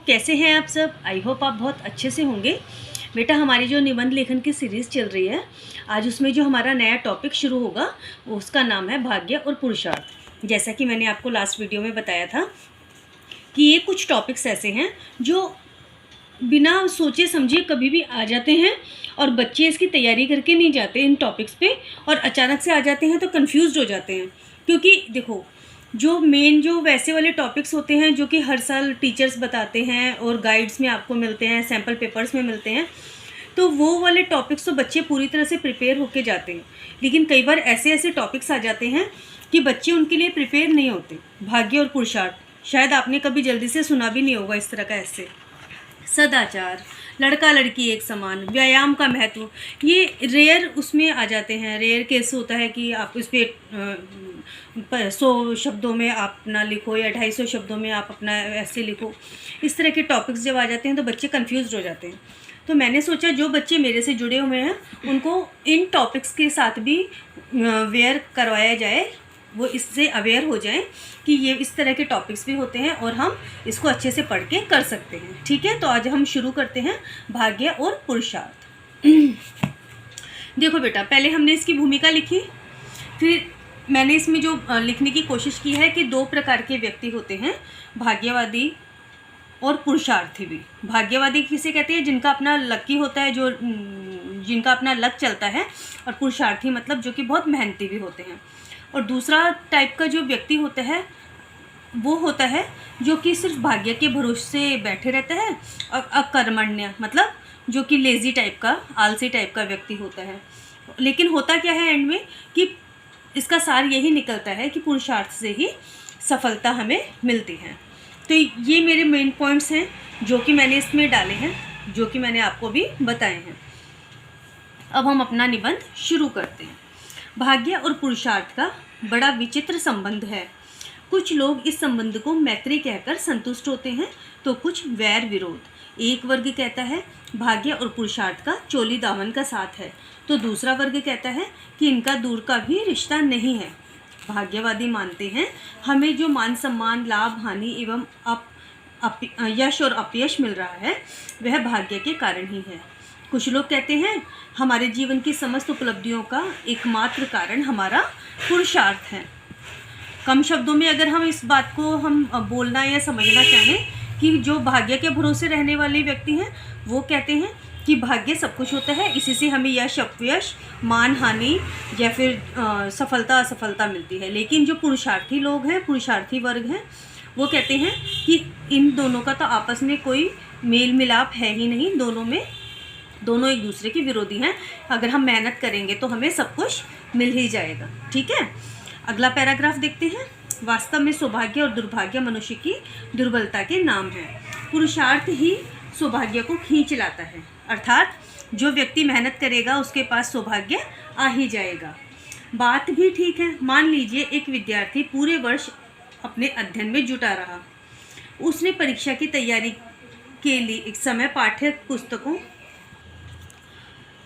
कैसे हैं आप सब। आई होप आप बहुत अच्छे से होंगे। बेटा, हमारी जो निबंध लेखन की सीरीज़ चल रही है, आज उसमें जो हमारा नया टॉपिक शुरू होगा उसका नाम है भाग्य और पुरुषार्थ। जैसा कि मैंने आपको लास्ट वीडियो में बताया था कि ये कुछ टॉपिक्स ऐसे हैं जो बिना सोचे समझे कभी भी आ जाते हैं और बच्चे इसकी तैयारी करके नहीं जाते इन टॉपिक्स पे, और अचानक से आ जाते हैं तो कंफ्यूज्ड हो जाते हैं। क्योंकि देखो, जो वैसे वाले टॉपिक्स होते हैं जो कि हर साल टीचर्स बताते हैं और गाइड्स में आपको मिलते हैं, सैम्पल पेपर्स में मिलते हैं, तो वो वाले टॉपिक्स तो बच्चे पूरी तरह से प्रिपेयर होके जाते हैं। लेकिन कई बार ऐसे ऐसे टॉपिक्स आ जाते हैं कि बच्चे उनके लिए प्रिपेयर नहीं होते। भाग्य और पुरुषार्थ शायद आपने कभी जल्दी से सुना भी नहीं होगा इस तरह का। ऐसे सदाचार, लड़का लड़की एक समान, व्यायाम का महत्व, ये रेयर उसमें आ जाते हैं। रेयर केस होता है कि आप इस पर 100 शब्दों में आप अपना लिखो या 250 शब्दों में आप अपना ऐसे लिखो। इस तरह के टॉपिक्स जब आ जाते हैं तो बच्चे कंफ्यूज हो जाते हैं। तो मैंने सोचा जो बच्चे मेरे से जुड़े हुए हैं उनको इन टॉपिक्स के साथ भी वेयर करवाया जाए, वो इससे अवेयर हो जाएं कि ये इस तरह के टॉपिक्स भी होते हैं और हम इसको अच्छे से पढ़ के कर सकते हैं। ठीक है, तो आज हम शुरू करते हैं भाग्य और पुरुषार्थ। देखो बेटा, पहले हमने इसकी भूमिका लिखी, फिर मैंने इसमें जो लिखने की कोशिश की है कि 2 प्रकार के व्यक्ति होते हैं, भाग्यवादी और पुरुषार्थी भी। भाग्यवादी किसे कहते हैं? जिनका अपना लकी होता है, जिनका अपना लक चलता है, और पुरुषार्थी मतलब जो कि बहुत मेहनती भी होते हैं। और दूसरा टाइप का जो व्यक्ति होता है वो होता है जो कि सिर्फ भाग्य के भरोसे बैठे रहता है, और अकर्मण्य मतलब जो कि लेज़ी टाइप का, आलसी टाइप का व्यक्ति होता है। लेकिन होता क्या है एंड में कि इसका सार यही निकलता है कि पुरुषार्थ से ही सफलता हमें मिलती है। तो ये मेरे मेन पॉइंट्स हैं जो कि मैंने इसमें डाले हैं, जो कि मैंने आपको भी बताए हैं। अब हम अपना निबंध शुरू करते हैं। भाग्य और पुरुषार्थ का बड़ा विचित्र संबंध है। कुछ लोग इस संबंध को मैत्री कहकर संतुष्ट होते हैं तो कुछ वैर विरोध। एक वर्ग कहता है भाग्य और पुरुषार्थ का चोली दामन का साथ है, तो दूसरा वर्ग कहता है कि इनका दूर का भी रिश्ता नहीं है। भाग्यवादी मानते हैं हमें जो मान सम्मान, लाभ, हानि एवं यश और अपयश मिल रहा है वह भाग्य के कारण ही है। कुछ लोग कहते हैं हमारे जीवन की समस्त उपलब्धियों का एकमात्र कारण हमारा पुरुषार्थ है। कम शब्दों में अगर हम इस बात को हम बोलना या समझना चाहें कि जो भाग्य के भरोसे रहने वाले व्यक्ति हैं वो कहते हैं कि भाग्य सब कुछ होता है, इसी से हमें यश अपयश, मान हानि या फिर सफलता असफलता मिलती है। लेकिन जो पुरुषार्थी लोग हैं, पुरुषार्थी वर्ग हैं, वो कहते हैं कि इन दोनों का तो आपस में कोई मेल मिलाप है ही नहीं, दोनों एक दूसरे के विरोधी हैं। अगर हम मेहनत करेंगे तो हमें सब कुछ मिल ही जाएगा। ठीक है, अगला पैराग्राफ देखते हैं। वास्तव में सौभाग्य और दुर्भाग्य मनुष्य की दुर्बलता के नाम है। पुरुषार्थ ही सौभाग्य को खींच लाता है, अर्थात जो व्यक्ति मेहनत करेगा उसके पास सौभाग्य आ ही जाएगा। बात भी ठीक है। मान लीजिए एक विद्यार्थी पूरे वर्ष अपने अध्ययन में जुटा रहा। उसने परीक्षा की तैयारी के लिए एक समय पाठ्य पुस्तकों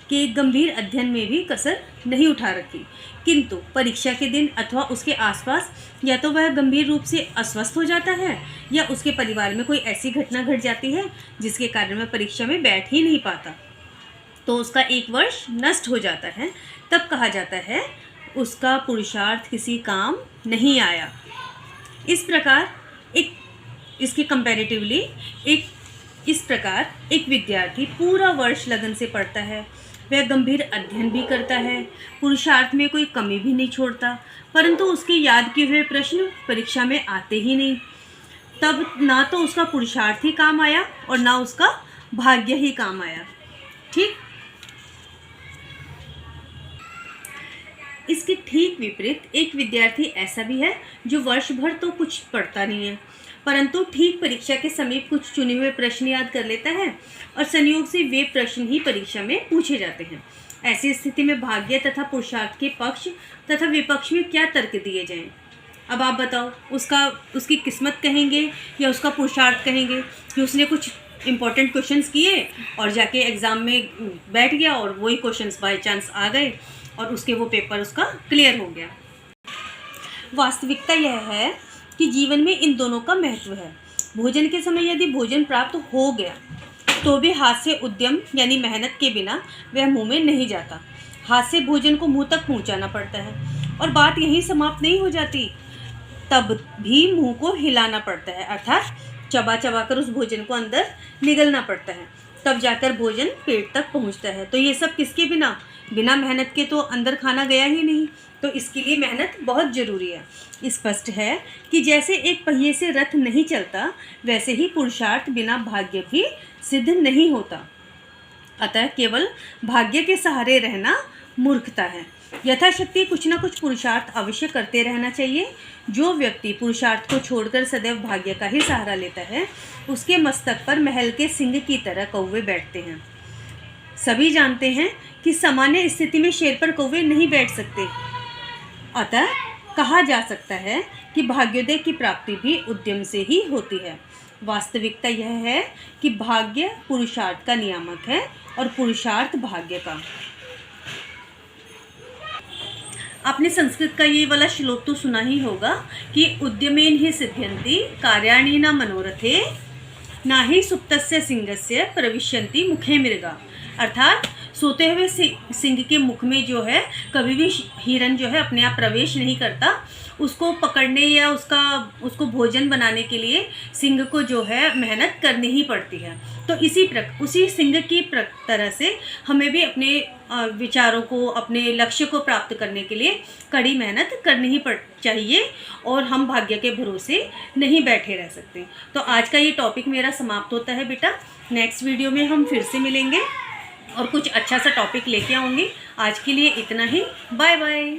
के गंभीर अध्ययन में भी कसर नहीं उठा रखी, किंतु परीक्षा के दिन अथवा उसके आसपास या तो वह गंभीर रूप से अस्वस्थ हो जाता है या उसके परिवार में कोई ऐसी घटना घट जाती है जिसके कारण वह परीक्षा में बैठ ही नहीं पाता, तो उसका 1 वर्ष नष्ट हो जाता है। तब कहा जाता है उसका पुरुषार्थ किसी काम नहीं आया। इस प्रकार एक विद्यार्थी पूरा वर्ष लगन से पढ़ता है, वह गंभीर अध्ययन भी करता है, पुरुषार्थ में कोई कमी भी नहीं छोड़ता, परंतु उसके याद किए हुए प्रश्न परीक्षा में आते ही नहीं। तब ना तो उसका पुरुषार्थ ही काम आया और ना उसका भाग्य ही काम आया। ठीक, इसके ठीक विपरीत एक विद्यार्थी ऐसा भी है जो वर्ष भर तो कुछ पढ़ता नहीं है, परंतु ठीक परीक्षा के समीप कुछ चुने हुए प्रश्न याद कर लेता है और संयोग से वे प्रश्न ही परीक्षा में पूछे जाते हैं। ऐसी स्थिति में भाग्य तथा पुरुषार्थ के पक्ष तथा विपक्ष में क्या तर्क दिए जाएं? अब आप बताओ, उसकी किस्मत कहेंगे या उसका पुरुषार्थ कहेंगे कि उसने कुछ इम्पोर्टेंट क्वेश्चंस किए और जाके एग्ज़ाम में बैठ गया और वही क्वेश्चंस बाय चांस आ गए और उसके वो पेपर उसका क्लियर हो गया। वास्तविकता यह है कि जीवन में इन दोनों का महत्व है। भोजन के समय यदि भोजन प्राप्त हो गया तो भी हाथ से उद्यम यानी मेहनत के बिना वह मुंह में नहीं जाता। हाथ से भोजन को मुंह तक पहुंचाना पड़ता है। और बात यहीं समाप्त नहीं हो जाती, तब भी मुंह को हिलाना पड़ता है, अर्थात चबा चबा कर उस भोजन को अंदर निगलना पड़ता है, तब जाकर भोजन पेट तक पहुंचता है। तो ये सब किसके बिना? बिना मेहनत के तो अंदर खाना गया ही नहीं। तो इसके लिए मेहनत बहुत ज़रूरी है। स्पष्ट है कि जैसे एक पहिए से रथ नहीं चलता, वैसे ही पुरुषार्थ बिना भाग्य भी सिद्ध नहीं होता। अतः केवल भाग्य के सहारे रहना मूर्खता है। यथाशक्ति कुछ न कुछ पुरुषार्थ अवश्य करते रहना चाहिए। जो व्यक्ति पुरुषार्थ को छोड़कर सदैव भाग्य का ही सहारा लेता है, उसके मस्तक पर महल के सिंह की तरह कौवे बैठते हैं। सभी जानते हैं कि सामान्य स्थिति में शेर पर कौवे नहीं बैठ सकते। अतः कहा जा सकता है कि भाग्योदय की प्राप्ति भी उद्यम से ही होती है। वास्तविकता यह है कि भाग्य पुरुषार्थ का नियामक है और पुरुषार्थ भाग्य का। आपने संस्कृत का ये वाला श्लोक तो सुना ही होगा कि उद्यमेन ही सिद्ध्यन्ति कार्याणि न मनोरथे ना ही सुप्तस्य सिंहस्य प्रविशन्ति मुखे मृगा। अर्थात सोते हुए सिंह के मुख में जो है कभी भी हिरन जो है अपने आप प्रवेश नहीं करता। उसको पकड़ने या उसको भोजन बनाने के लिए सिंह को जो है मेहनत करनी ही पड़ती है। तो उसी सिंह की तरह से हमें भी अपने विचारों को, अपने लक्ष्य को प्राप्त करने के लिए कड़ी मेहनत करनी ही चाहिए और हम भाग्य के भरोसे नहीं बैठे रह सकते। तो आज का ये टॉपिक मेरा समाप्त होता है बेटा। नेक्स्ट वीडियो में हम फिर से मिलेंगे और कुछ अच्छा सा टॉपिक लेके आऊँगी। आज के लिए इतना ही। Bye bye.